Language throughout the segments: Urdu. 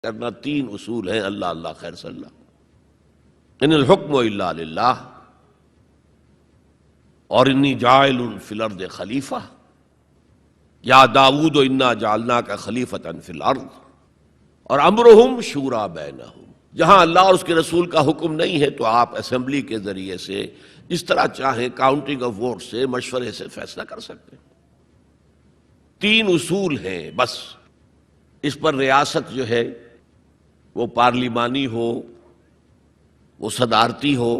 کرنا تین اصول ہیں، اللہ اللہ خیر صلی اللہ، ان الحکم الا للہ، اور انی جاعل فی الارض خلیفہ، یا داؤد انا جعلناک خلیفۃ فی الارض، اور امرہم شورا بینہم، جہاں اللہ اور اس کے رسول کا حکم نہیں ہے تو آپ اسمبلی کے ذریعے سے جس طرح چاہیں کاؤنٹنگ آف ووٹ سے مشورے سے فیصلہ کر سکتے ہیں۔ تین اصول ہیں بس، اس پر ریاست جو ہے وہ پارلیمانی ہو، وہ صدارتی ہو،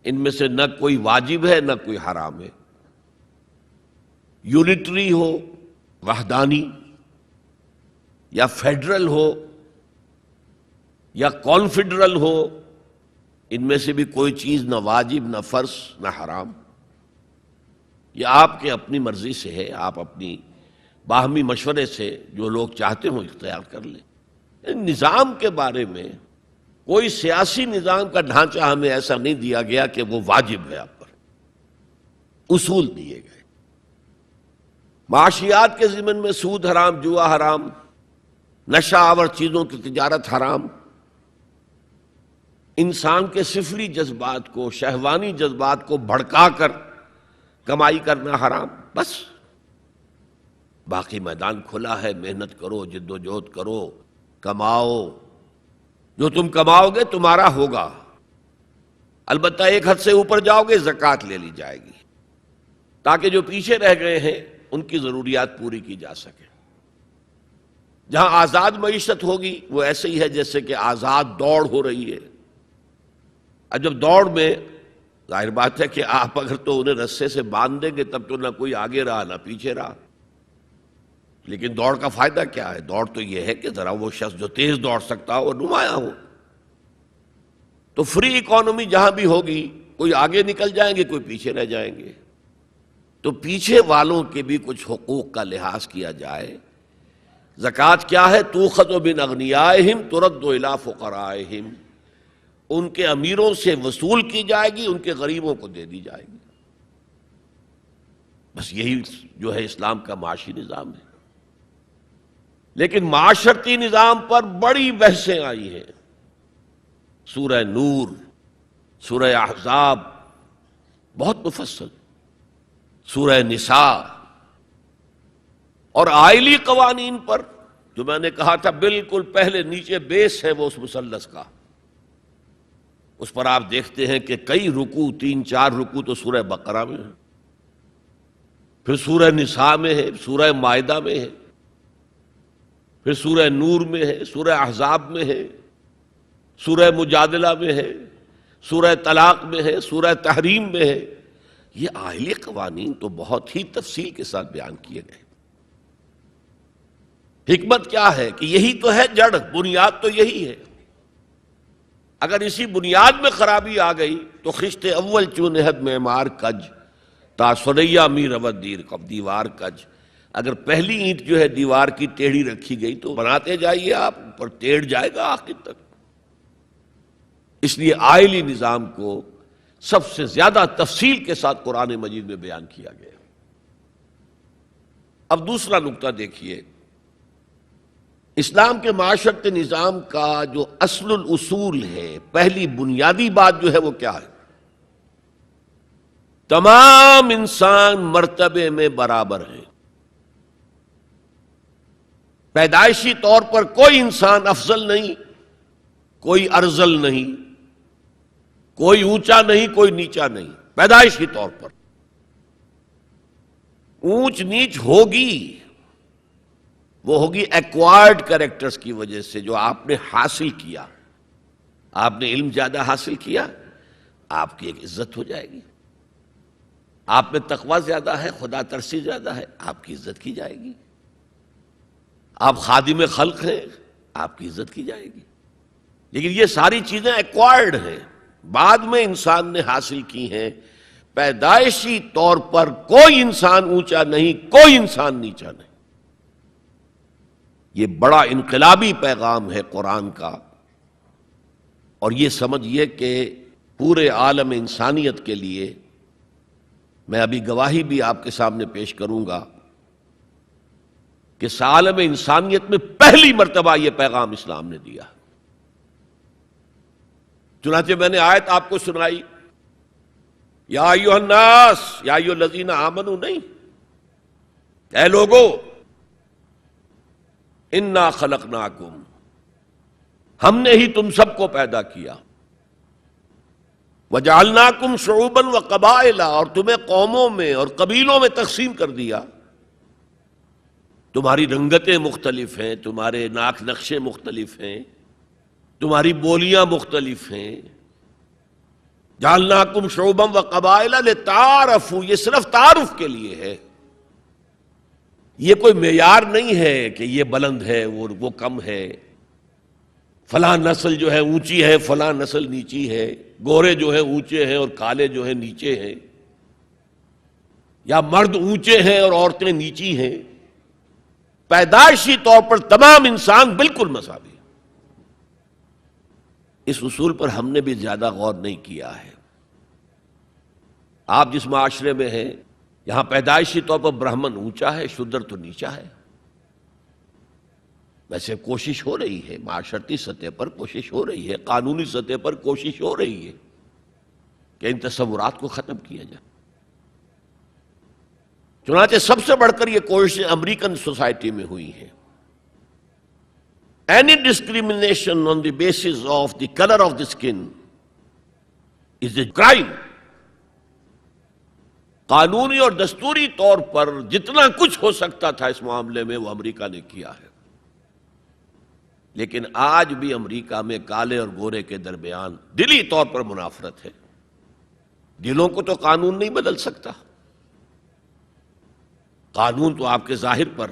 ان میں سے نہ کوئی واجب ہے نہ کوئی حرام ہے، یونٹری ہو وحدانی، یا فیڈرل ہو یا کانفیڈرل ہو، ان میں سے بھی کوئی چیز نہ واجب نہ فرض نہ حرام، یہ آپ کے اپنی مرضی سے ہے، آپ اپنی باہمی مشورے سے جو لوگ چاہتے ہوں اختیار کر لیں۔ نظام کے بارے میں کوئی سیاسی نظام کا ڈھانچہ ہمیں ایسا نہیں دیا گیا کہ وہ واجب ہے آپ پر، اصول دیے گئے۔ معاشیات کے ضمن میں سود حرام، جوا حرام، نشہ آور چیزوں کی تجارت حرام، انسان کے سفلی جذبات کو، شہوانی جذبات کو بھڑکا کر کمائی کرنا حرام، بس۔ باقی میدان کھلا ہے، محنت کرو، جد و جہد کرو، کماؤ، جو تم کماؤ گے تمہارا ہوگا، البتہ ایک حد سے اوپر جاؤ گے زکوٰۃ لے لی جائے گی، تاکہ جو پیچھے رہ گئے ہیں ان کی ضروریات پوری کی جا سکے۔ جہاں آزاد معیشت ہوگی وہ ایسے ہی ہے جیسے کہ آزاد دوڑ ہو رہی ہے۔ اب جب دوڑ میں ظاہر بات ہے کہ آپ اگر تو انہیں رسے سے باندھ دیں گے تب تو نہ کوئی آگے رہا نہ پیچھے رہا، لیکن دوڑ کا فائدہ کیا ہے؟ دوڑ تو یہ ہے کہ ذرا وہ شخص جو تیز دوڑ سکتا ہو وہ نمایاں ہو۔ تو فری اکانومی جہاں بھی ہوگی، کوئی آگے نکل جائیں گے کوئی پیچھے رہ جائیں گے، تو پیچھے والوں کے بھی کچھ حقوق کا لحاظ کیا جائے۔ زکوٰۃ کیا ہے؟ تؤخذ من اغنیائہم ترد الی فقرائہم، ان کے امیروں سے وصول کی جائے گی، ان کے غریبوں کو دے دی جائے گی، بس یہی جو ہے اسلام کا معاشی نظام ہے۔ لیکن معاشرتی نظام پر بڑی بحثیں آئی ہیں، سورہ نور، سورہ احزاب بہت مفصل، سورہ نساء، اور آئلی قوانین پر جو میں نے کہا تھا بالکل پہلے نیچے بیس ہے وہ اس مثلث کا، اس پر آپ دیکھتے ہیں کہ کئی رکوع، 3-4 رکوع تو سورہ بقرہ میں ہے، پھر سورہ نساء میں ہے، سورہ مائدہ میں ہے، پھر سورہ نور میں ہے، سورہ احزاب میں ہے، سورہ مجادلہ میں ہے، سورہ طلاق میں ہے، سورہ تحریم میں ہے۔ یہ آئلی قوانین تو بہت ہی تفصیل کے ساتھ بیان کیے گئے۔ حکمت کیا ہے کہ یہی تو ہے جڑ، بنیاد تو یہی ہے۔ اگر اسی بنیاد میں خرابی آ گئی تو خشت اول چونہد معمار کج، تا سریا می رود دیر کب دیوار کج، اگر پہلی اینٹ جو ہے دیوار کی ٹیڑھی رکھی گئی تو بناتے جائیے آپ، اوپر ٹیڑھ جائے گا آخر تک۔ اس لیے آئلی نظام کو سب سے زیادہ تفصیل کے ساتھ قرآن مجید میں بیان کیا گیا۔ اب دوسرا نقطہ دیکھیے، اسلام کے معاشرتی نظام کا جو اصل الاصول ہے، پہلی بنیادی بات جو ہے وہ کیا ہے؟ تمام انسان مرتبے میں برابر ہیں، پیدائشی طور پر کوئی انسان افضل نہیں، کوئی ارذل نہیں، کوئی اونچا نہیں کوئی نیچا نہیں، پیدائشی طور پر۔ اونچ نیچ ہوگی، وہ ہوگی ایکوائرڈ کریکٹرز کی وجہ سے، جو آپ نے حاصل کیا۔ آپ نے علم زیادہ حاصل کیا، آپ کی ایک عزت ہو جائے گی۔ آپ میں تقوی زیادہ ہے، خدا ترسی زیادہ ہے، آپ کی عزت کی جائے گی۔ آپ خادم خلق ہیں، آپ کی عزت کی جائے گی۔ لیکن یہ ساری چیزیں ایکوائرڈ ہیں، بعد میں انسان نے حاصل کی ہیں۔ پیدائشی طور پر کوئی انسان اونچا نہیں، کوئی انسان نیچا نہیں۔ یہ بڑا انقلابی پیغام ہے قرآن کا، اور یہ سمجھیے کہ پورے عالم انسانیت کے لیے، میں ابھی گواہی بھی آپ کے سامنے پیش کروں گا، کہ عالم انسانیت میں پہلی مرتبہ یہ پیغام اسلام نے دیا. چنانچہ میں نے آیت آپ کو سنائی، یا ایھا الناس یا ایھا الذین آمنوا، نہیں، اے لوگو، انا خلقناکم، ہم نے ہی تم سب کو پیدا کیا، وجعلناکم شعوبا وقبائل، اور تمہیں قوموں میں اور قبیلوں میں تقسیم کر دیا. تمہاری رنگتیں مختلف ہیں، تمہارے ناک نقشے مختلف ہیں، تمہاری بولیاں مختلف ہیں. جعلناکم شعوبا وقبائل لتعارفوا، یہ صرف تعارف کے لیے ہے، یہ کوئی معیار نہیں ہے کہ یہ بلند ہے وہ کم ہے، فلاں نسل جو ہے اونچی ہے فلاں نسل نیچی ہے، گورے جو ہیں اونچے ہیں اور کالے جو ہیں نیچے ہیں، یا مرد اونچے ہیں اور عورتیں نیچی ہیں. پیدائشی طور پر تمام انسان بالکل مساوی. اس اصول پر ہم نے بھی زیادہ غور نہیں کیا ہے. آپ جس معاشرے میں ہیں، یہاں پیدائشی طور پر برہمن اونچا ہے، شودر تو نیچا ہے. ویسے کوشش ہو رہی ہے، معاشرتی سطح پر کوشش ہو رہی ہے، قانونی سطح پر کوشش ہو رہی ہے کہ ان تصورات کو ختم کیا جائے. چنانچہ سب سے بڑھ کر یہ کوششیں امریکن سوسائٹی میں ہوئی ہیں. Any discrimination on the basis of the color of the skin is a crime. قانونی اور دستوری طور پر جتنا کچھ ہو سکتا تھا اس معاملے میں وہ امریکہ نے کیا ہے. لیکن آج بھی امریکہ میں کالے اور گورے کے درمیان دلی طور پر منافرت ہے. دلوں کو تو قانون نہیں بدل سکتا، قانون تو آپ کے ظاہر پر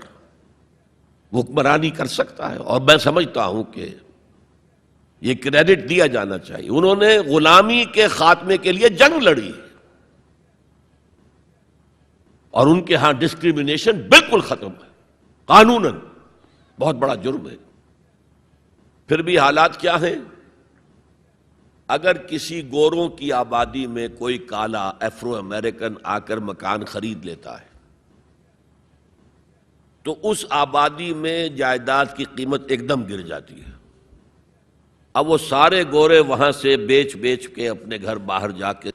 حکمرانی کر سکتا ہے. اور میں سمجھتا ہوں کہ یہ کریڈٹ دیا جانا چاہیے، انہوں نے غلامی کے خاتمے کے لیے جنگ لڑی اور ان کے ہاں ڈسکریمنیشن بالکل ختم ہے قانوناً. بہت بڑا جرم ہے. پھر بھی حالات کیا ہیں؟ اگر کسی گوروں کی آبادی میں کوئی کالا افرو امریکن آ کر مکان خرید لیتا ہے تو اس آبادی میں جائیداد کی قیمت ایک دم گر جاتی ہے. اب وہ سارے گورے وہاں سے بیچ کے اپنے گھر باہر جا کے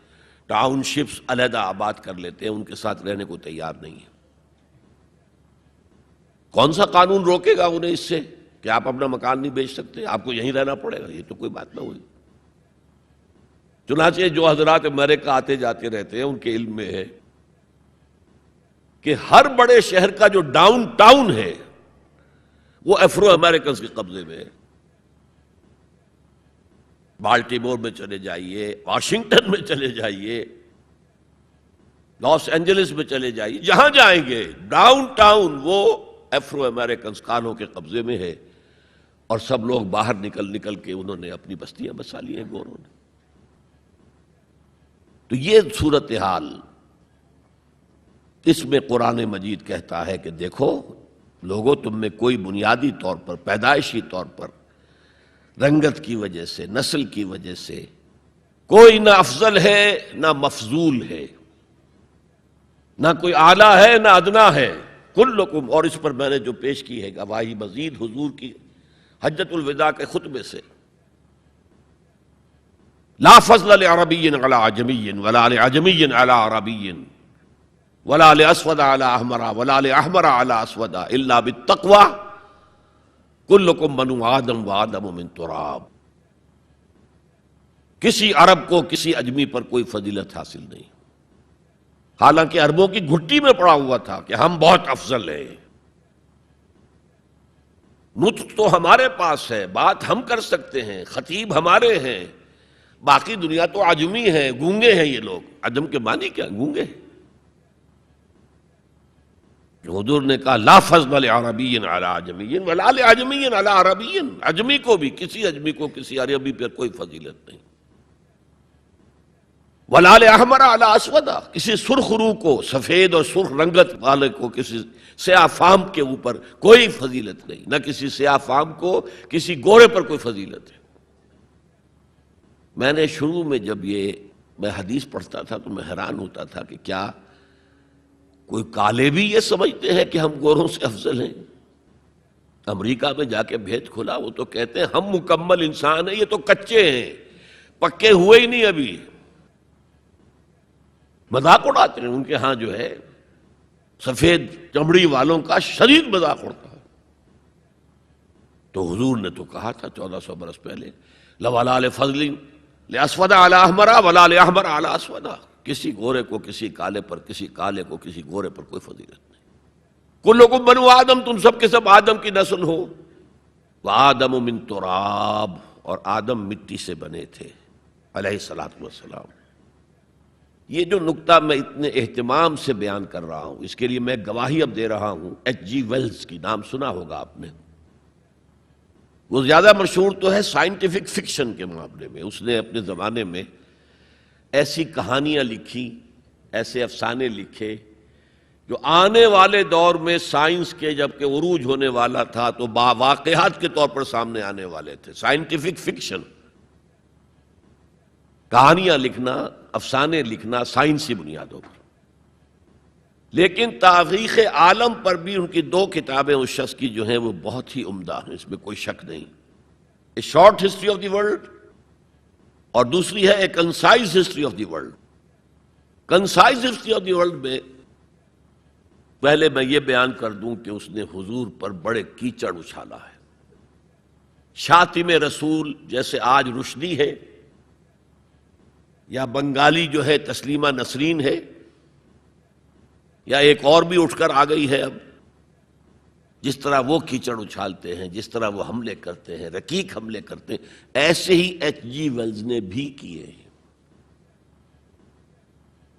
ٹاؤن شپس علیحدہ آباد کر لیتے ہیں، ان کے ساتھ رہنے کو تیار نہیں ہے. کون سا قانون روکے گا انہیں اس سے کہ آپ اپنا مکان نہیں بیچ سکتے، آپ کو یہیں رہنا پڑے گا؟ یہ تو کوئی بات نہ ہوئی. چنانچہ جو حضرات امریکہ آتے جاتے رہتے ہیں ان کے علم میں ہے کہ ہر بڑے شہر کا جو ڈاؤن ٹاؤن ہے وہ افرو امریکنز کے قبضے میں ہے. بالٹیمور میں چلے جائیے، واشنگٹن میں چلے جائیے، لاس اینجلس میں چلے جائیے، جہاں جائیں گے ڈاؤن ٹاؤن وہ افرو امریکنز کانوں کے قبضے میں ہے. اور سب لوگ باہر نکل کے انہوں نے اپنی بستیاں بسا لی ہیں گوروں نے. تو یہ صورتحال، اس میں قرآن مجید کہتا ہے کہ دیکھو لوگوں، تم میں کوئی بنیادی طور پر پیدائشی طور پر رنگت کی وجہ سے، نسل کی وجہ سے کوئی نہ افضل ہے نہ مفضول ہے، نہ کوئی اعلیٰ ہے نہ ادنا ہے. کلکم، اور اس پر میں نے جو پیش کی ہے گواہی مزید حضور کی حجۃ الوداع کے خطبے سے، لا فضل لعربی علی عجمی ولا لعجمی علی عربی ولا لاسود علی احمر ولا لاحمر علی اسود الا بالتقوی کلکم بنو آدم وآدم من تراب. کسی عرب کو کسی اجمی پر کوئی فضیلت حاصل نہیں، حالانکہ عربوں کی گھٹی میں پڑا ہوا تھا کہ ہم بہت افضل ہیں. نطق تو ہمارے پاس ہے، بات ہم کر سکتے ہیں، خطیب ہمارے ہیں، باقی دنیا تو عجمی ہے، گونگے ہیں یہ لوگ. عجم کے معنی کیا؟ گونگے. حضور نے کہا لا فضل لعربی علی عجمی ولا لعجمی علی عربی، اجمی کو بھی، کسی اجمی کو کسی عربی پر کوئی فضیلت نہیں. ولا لاحمر علی اسود، کسی سرخ روح کو، سفید اور سرخ رنگت والے کو کسی سیاہ فام کے اوپر کوئی فضیلت نہیں، نہ کسی سیاہ فام کو کسی گورے پر کوئی فضیلت ہے. میں نے شروع میں جب میں حدیث پڑھتا تھا تو میں حیران ہوتا تھا کہ کیا کوئی کالے بھی یہ سمجھتے ہیں کہ ہم گوروں سے افضل ہیں؟ امریکہ میں جا کے بھید کھلا، وہ تو کہتے ہیں ہم مکمل انسان ہیں، یہ تو کچے ہیں، پکے ہوئے ہی نہیں ابھی. مذاق اڑاتے ہیں ان کے ہاں جو ہے سفید چمڑی والوں کا شدید مذاق اڑتا ہے. تو حضور نے تو کہا تھا 1400 برس پہلے، لولا لفضل لاسود علی احمر ولا لاحمر علی اسود، کسی گورے کو کسی کالے پر، کسی کالے کو کسی گورے پر کوئی فضیلت نہیں. کلکم بنو آدم، تم سب کے سب آدم کی نسل ہو. وآدم من تراب، اور آدم مٹی سے بنے تھے علیہ الصلوۃ والسلام. یہ جو نقطہ میں اتنے اہتمام سے بیان کر رہا ہوں، اس کے لیے میں گواہی اب دے رہا ہوں ایچ جی ویلز کی، نام سنا ہوگا آپ نے. وہ زیادہ مشہور تو ہے سائنٹیفک فکشن کے معاملے میں. اس نے اپنے زمانے میں ایسی کہانیاں لکھی، ایسے افسانے لکھے جو آنے والے دور میں سائنس کے جب کہ عروج ہونے والا تھا تو واقعات کے طور پر سامنے آنے والے تھے. سائنٹیفک فکشن، کہانیاں لکھنا، افسانے لکھنا سائنسی بنیادوں پر. لیکن تاریخ عالم پر بھی ان کی 2 کتابیں اس شخص کی جو ہیں وہ بہت ہی عمدہ ہیں، اس میں کوئی شک نہیں. A short history of the world, اور دوسری ہے a concise history of the world. Concise history of the world میں پہلے میں یہ بیان کر دوں کہ اس نے حضور پر بڑے کیچڑ اچھالا ہے. شاطم رسول جیسے آج رشدی ہے یا بنگالی جو ہے تسلیمہ نسرین ہے یا ایک اور بھی اٹھ کر آ گئی ہے اب، جس طرح وہ کیچڑ اچھالتے ہیں، جس طرح وہ حملے کرتے ہیں، رقیق حملے کرتے ہیں، ایسے ہی ایچ جی ویلز نے بھی کیے ہیں.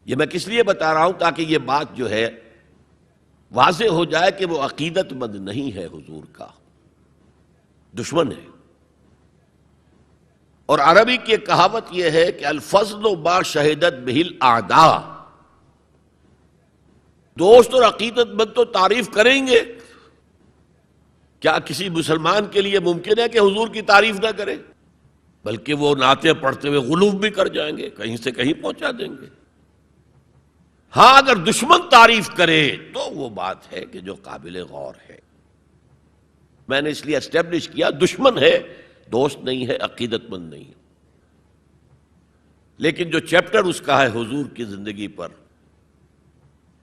یہ میں کس لیے بتا رہا ہوں؟ تاکہ یہ بات جو ہے واضح ہو جائے کہ وہ عقیدت مند نہیں ہے، حضور کا دشمن ہے. اور عربی کی ایک کہاوت یہ ہے کہ الفضل ما شہدت بہ الاعداء، دوست اور عقیدت مند تو تعریف کریں گے. کیا کسی مسلمان کے لیے ممکن ہے کہ حضور کی تعریف نہ کرے؟ بلکہ وہ نعتیں پڑھتے ہوئے غلو بھی کر جائیں گے، کہیں سے کہیں پہنچا دیں گے. ہاں اگر دشمن تعریف کرے تو وہ بات ہے کہ جو قابل غور ہے. میں نے اس لیے اسٹیبلش کیا دشمن ہے، دوست نہیں ہے، عقیدت مند نہیں ہے. لیکن جو چیپٹر اس کا ہے حضور کی زندگی پر،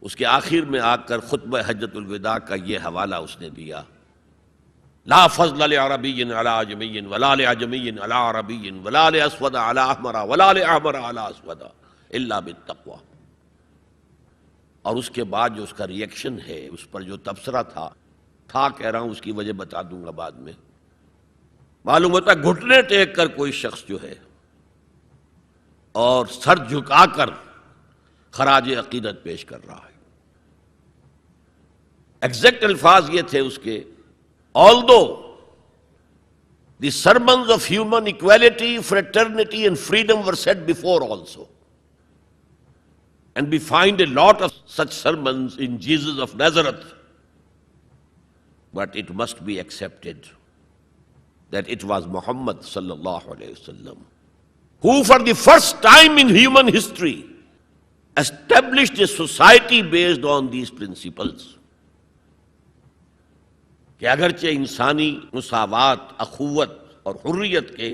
اس کے آخر میں آ کر خطبہ حجۃ الوداع کا یہ حوالہ اس نے دیا، لا فضل لعربی علی عجمی ولا لعجمی علی عربی ولا لاسود علی احمر ولا لاحمر علی اسود الا بالتقوی. اور اس کے بعد جو اس کا ری ایکشن ہے، اس پر جو تبصرہ تھا کہہ رہا ہوں، اس کی وجہ بتا دوں گا بعد میں. معلوم ہوتا ہے گھٹنے ٹیک کر کوئی شخص جو ہے اور سر جھکا کر خراج عقیدت پیش کر رہا ہے. ایگزیکٹ الفاظ یہ تھے اس کے، although the sermons of human equality, fraternity and freedom were said before also, and we find a lot of such sermons in Jesus of Nazareth, but it must be accepted that it was Muhammad sallallahu alayhi wasallam who for the first time in human history established a society based on these principles. کہ اگرچہ انسانی مساوات، اخوت اور حریت کے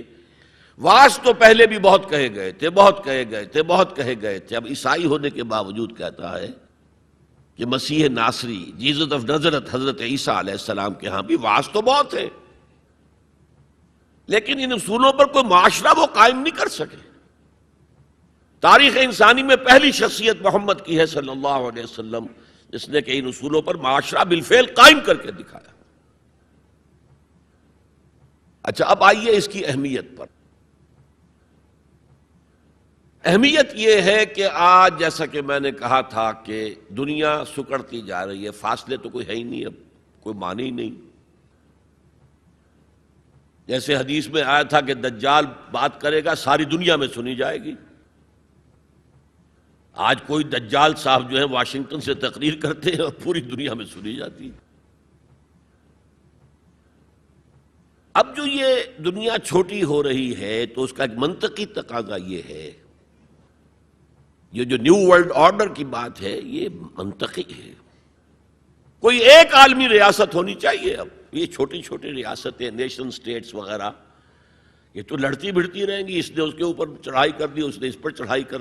واعظ تو پہلے بھی بہت کہے گئے تھے، بہت کہے گئے تھے، بہت کہے گئے تھے. اب عیسائی ہونے کے باوجود کہتا ہے کہ مسیح ناصری، جیزس آف نظرت، حضرت عیسیٰ علیہ السلام کے ہاں بھی واعظ تو بہت ہے، لیکن ان اصولوں پر کوئی معاشرہ وہ قائم نہیں کر سکے. تاریخ انسانی میں پہلی شخصیت محمد کی ہے صلی اللہ علیہ وسلم، جس نے کہ ان اصولوں پر معاشرہ بالفعل قائم کر کے دکھایا. اچھا اب آئیے اس کی اہمیت پر. اہمیت یہ ہے کہ آج جیسا کہ میں نے کہا تھا کہ دنیا سکڑتی جا رہی ہے، فاصلے تو کوئی ہے ہی نہیں، اب کوئی معنی ہی نہیں. جیسے حدیث میں آیا تھا کہ دجال بات کرے گا ساری دنیا میں سنی جائے گی. آج کوئی دجال صاحب جو ہے واشنگٹن سے تقریر کرتے ہیں اور پوری دنیا میں سنی جاتی ہے. اب جو یہ دنیا چھوٹی ہو رہی ہے تو اس کا ایک منطقی تقاضا یہ ہے، یہ جو نیو ورلڈ آرڈر کی بات ہے یہ منطقی ہے. کوئی ایک عالمی ریاست ہونی چاہیے. اب یہ چھوٹی چھوٹی ریاستیں، نیشن سٹیٹس وغیرہ، یہ تو لڑتی بھڑتی رہیں گی، اس نے اس کے اوپر چڑھائی کر دی، اس نے اس پر چڑھائی کر دی۔